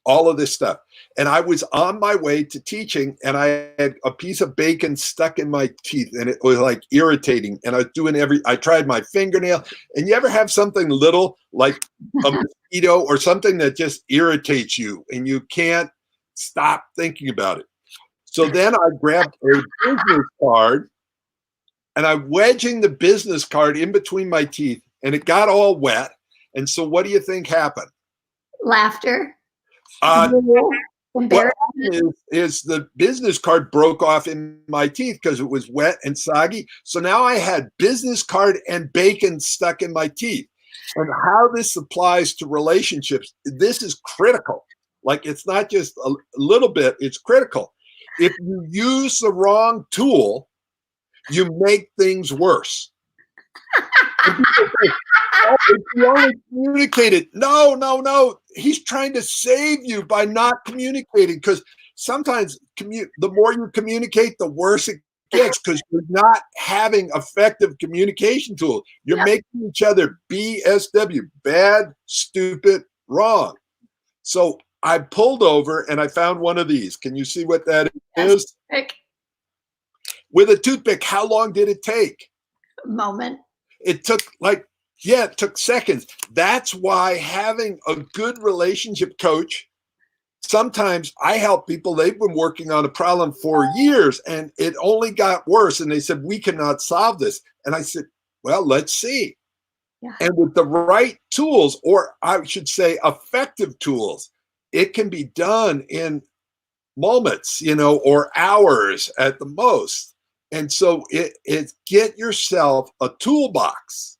all of this stuff. And I was on my way to teaching, and I had a piece of bacon stuck in my teeth, and it was like irritating. And I was I tried my fingernail. And you ever have something little like a mosquito or something that just irritates you and you can't stop thinking about it? So then I grabbed a business card, and I'm wedging the business card in between my teeth, and it got all wet. And so what do you think happened? Laughter. What happened is the business card broke off in my teeth because it was wet and soggy. So now I had business card and bacon stuck in my teeth. And how this applies to relationships, this is critical. Like, it's not just a little bit, it's critical. If you use the wrong tool, you make things worse. And people say, oh, if you only communicated. No, no, no. He's trying to save you by not communicating, because sometimes the more you communicate, the worse it gets, because you're not having effective communication tools. You're Yep. making each other BSW, bad, stupid, wrong. So I pulled over and I found one of these. Can you see what that Yes. is? Quick With a toothpick. How long did it take? moment. It took it took seconds. That's why having a good relationship coach, sometimes I help people, they've been working on a problem for years and it only got worse. And they said, we cannot solve this. And I said, well, let's see. Yeah. And with the right tools, or I should say effective tools, it can be done in moments, or hours at the most. And so it get yourself a toolbox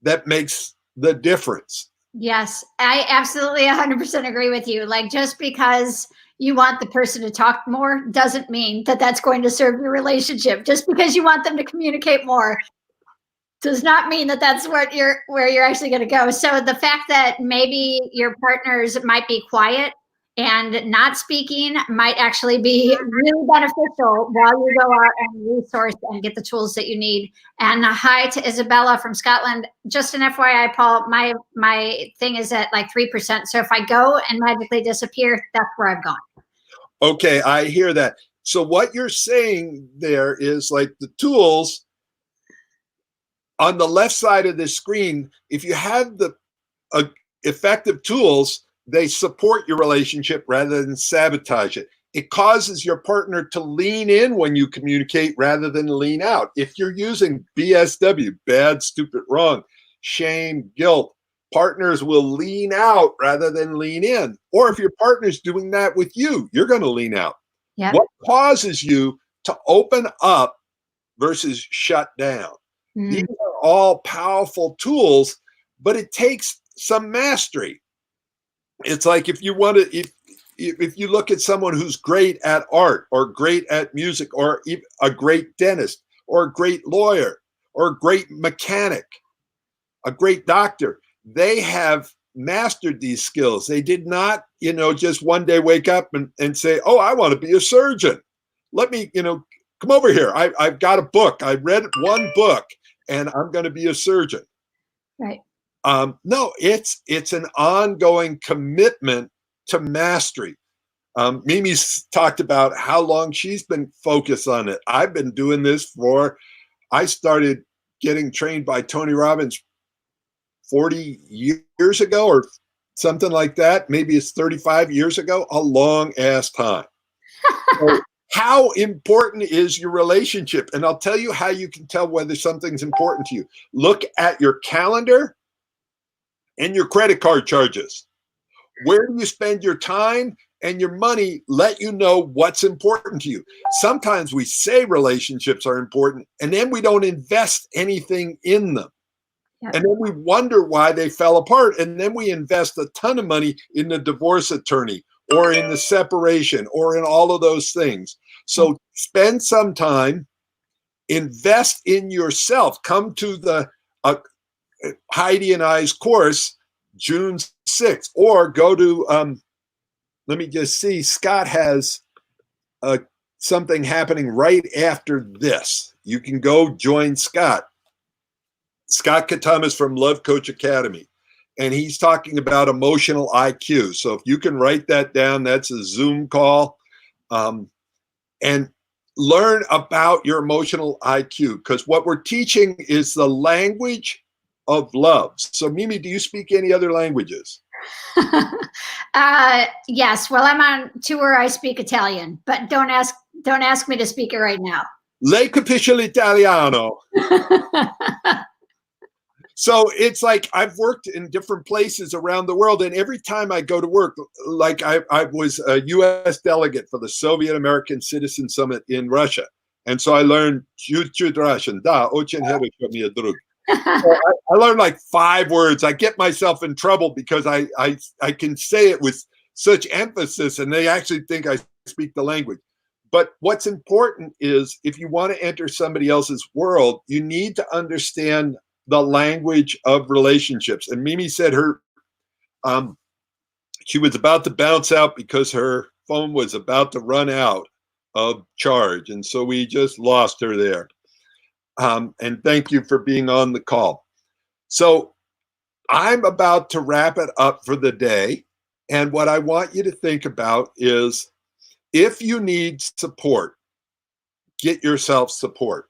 that makes the difference. Yes, I absolutely 100% agree with you. Like, just because you want the person to talk more doesn't mean that that's going to serve your relationship. Just because you want them to communicate more does not mean that that's where you're actually going to go. So the fact that maybe your partners might be quiet and not speaking might actually be really beneficial while you go out and resource and get the tools that you need. And hi to Isabella from Scotland. Just an FYI, Paul, my thing is at like 3%. So if I go and magically disappear, that's where I've gone. Okay, I hear that. So what you're saying there is like the tools on the left side of the screen, if you have the effective tools, they support your relationship rather than sabotage it. It causes your partner to lean in when you communicate rather than lean out. If you're using BSW, bad, stupid, wrong, shame, guilt, partners will lean out rather than lean in. Or if your partner's doing that with you, you're going to lean out. Yep. What causes you to open up versus shut down? These are all powerful tools, but it takes some mastery. It's like if you want to, if you look at someone who's great at art or great at music or a great dentist or a great lawyer or a great mechanic, a great doctor, they have mastered these skills. They did not, just one day wake up and say, oh, I want to be a surgeon. Let me, come over here. I've got a book. I read one book and I'm going to be a surgeon. Right. No, it's an ongoing commitment to mastery. Mimi's talked about how long she's been focused on it. I've been doing this I started getting trained by Tony Robbins 40 years ago or something like that. Maybe it's 35 years ago, a long ass time. So how important is your relationship? And I'll tell you how you can tell whether something's important to you. Look at your calendar and your credit card charges. Where do you spend your time and your money? Let you know what's important to you. Sometimes we say relationships are important and then we don't invest anything in them. Yep. And then we wonder why they fell apart. And then we invest a ton of money in the divorce attorney or in the separation or in all of those things. So spend some time, invest in yourself. Come to the Heidi and I's course, June 6th, or go to, let me just see, Scott has something happening right after this. You can go join Scott. Scott Katamas from Love Coach Academy. And he's talking about emotional IQ. So if you can write that down, that's a Zoom call. And learn about your emotional IQ, because what we're teaching is the language of love. So Mimi, do you speak any other languages? Yes. Well, I'm on tour. I speak Italian, but don't ask me to speak it right now. Lei capisce l'italiano. So it's like I've worked in different places around the world, and every time I go to work, like I was a U.S. delegate for the Soviet American Citizen Summit in Russia, and so I learned chut Russian. Da, очень хорошо, мой друг. I learned like 5 words. I get myself in trouble because I can say it with such emphasis, and they actually think I speak the language. But what's important is if you want to enter somebody else's world, you need to understand the language of relationships. And Mimi said um, she was about to bounce out because her phone was about to run out of charge. And so we just lost her there. And thank you for being on the call. So I'm about to wrap it up for the day. And what I want you to think about is, if you need support, get yourself support.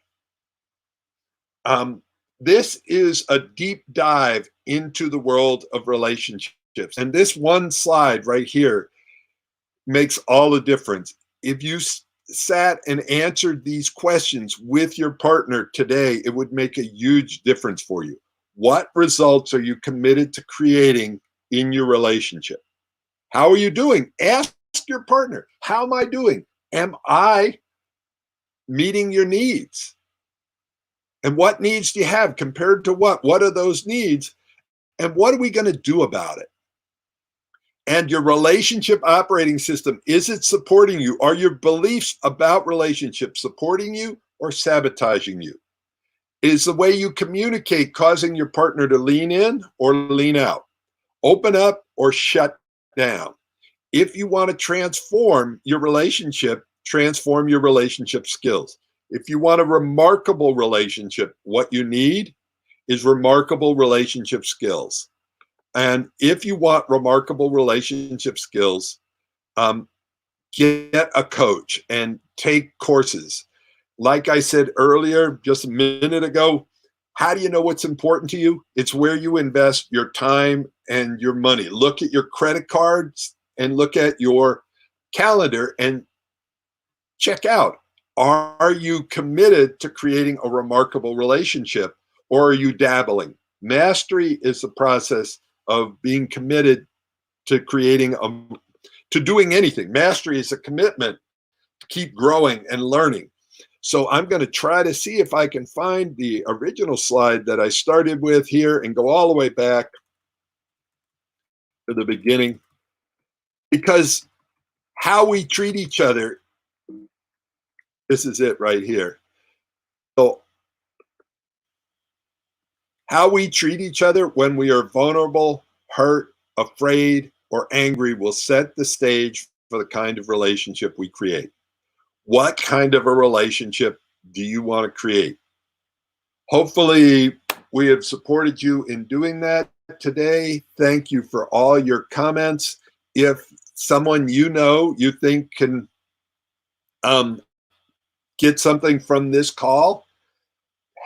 This is a deep dive into the world of relationships. And this one slide right here makes all the difference. If you sat and answered these questions with your partner today, it would make a huge difference for you. What results are you committed to creating in your relationship? How are you doing? Ask your partner, how am I doing? Am I meeting your needs? And what needs do you have compared to what? What are those needs? And what are we going to do about it? And your relationship operating system, is it supporting you? Are your beliefs about relationships supporting you or sabotaging you? Is the way you communicate causing your partner to lean in or lean out? Open up or shut down? If you want to transform your relationship, transform your relationship skills. If you want a remarkable relationship, what you need is remarkable relationship skills. And if you want remarkable relationship skills, get a coach and take courses. Like I said earlier, just a minute ago, how do you know what's important to you? It's where you invest your time and your money. Look at your credit cards and look at your calendar and check out. Are you committed to creating a remarkable relationship, or are you dabbling? Mastery is the process of being committed to to doing anything. Mastery is a commitment to keep growing and learning. So I'm going to try to see if I can find the original slide that I started with here and go all the way back to the beginning, because how we treat each other, this is it right here. So how we treat each other when we are vulnerable, hurt, afraid, or angry will set the stage for the kind of relationship we create. What kind of a relationship do you want to create? Hopefully, we have supported you in doing that today. Thank you for all your comments. If someone you think can get something from this call,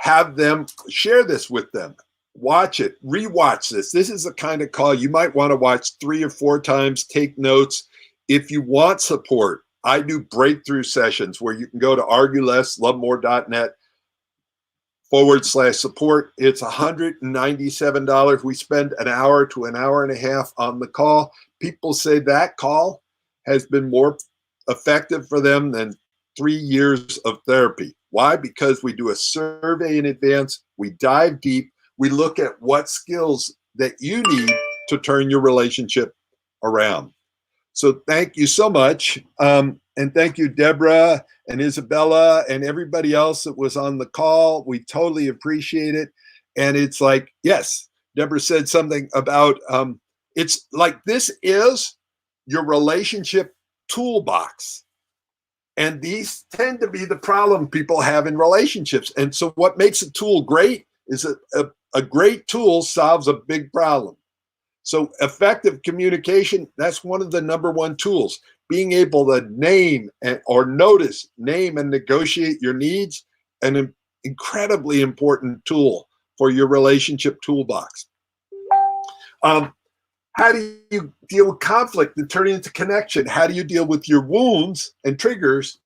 have them share this with them. Watch it, rewatch this. This is the kind of call you might want to watch 3 or 4 times, take notes. If you want support, I do breakthrough sessions where you can go to arguelesslovemore.net/support. It's $197. We spend an hour to an hour and a half on the call. People say that call has been more effective for them than 3 years of therapy. Why? Because we do a survey in advance. We dive deep. We look at what skills that you need to turn your relationship around. So thank you so much. And thank you, Deborah and Isabella and everybody else that was on the call. We totally appreciate it. And it's like, yes, Deborah said something about, it's like this is your relationship toolbox. And these tend to be the problem people have in relationships. And so what makes a tool great is a great tool solves a big problem. So effective communication, that's one of the number one tools. Being able to name and negotiate your needs, an incredibly important tool for your relationship toolbox. How do you deal with conflict and turn it into connection? How do you deal with your wounds and triggers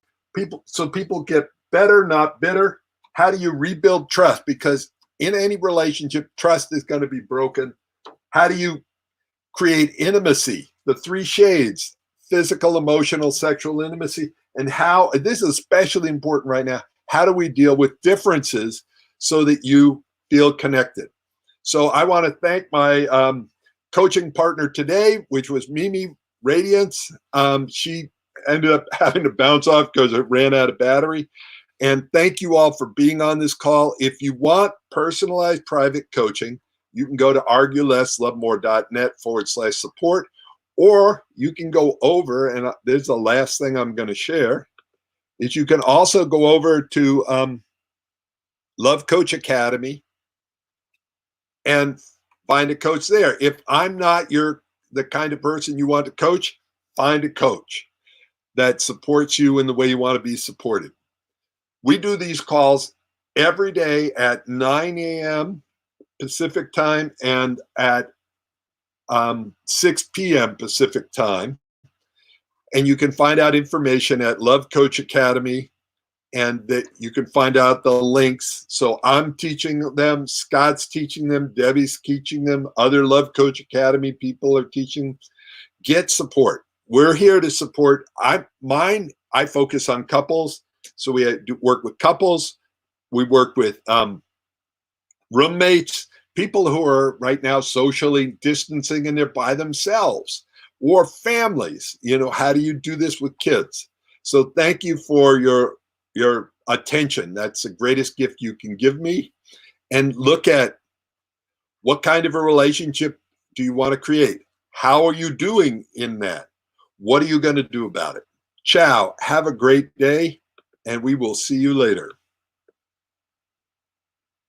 so people get better, not bitter? How do you rebuild trust? Because in any relationship, trust is going to be broken. How do you create intimacy? The 3 shades: physical, emotional, sexual intimacy. And how, this is especially important right now, how do we deal with differences so that you feel connected? So I want to thank my coaching partner today, which was Mimi Radiance. She ended up having to bounce off because it ran out of battery. And thank you all for being on this call. If you want personalized private coaching, you can go to arguelesslovemore.net/support, or you can go over, and there's the last thing I'm going to share, is you can also go over to Love Coach Academy and find a coach there. If I'm not the kind of person you want to coach, find a coach that supports you in the way you want to be supported. We do these calls every day at 9 a.m. Pacific time and at 6 p.m. Pacific time. And you can find out information at Love Coach Academy, and that you can find out the links. So I'm teaching them, Scott's teaching them, Debbie's teaching them, other Love Coach Academy people are teaching. Get support. We're here to support. I focus on couples. So we work with couples. We work with roommates, people who are right now socially distancing and they're by themselves, or families. How do you do this with kids? So thank you for your attention. That's the greatest gift you can give me. And look at what kind of a relationship do you want to create? How are you doing in that? What are you going to do about it? Ciao. Have a great day, and we will see you later.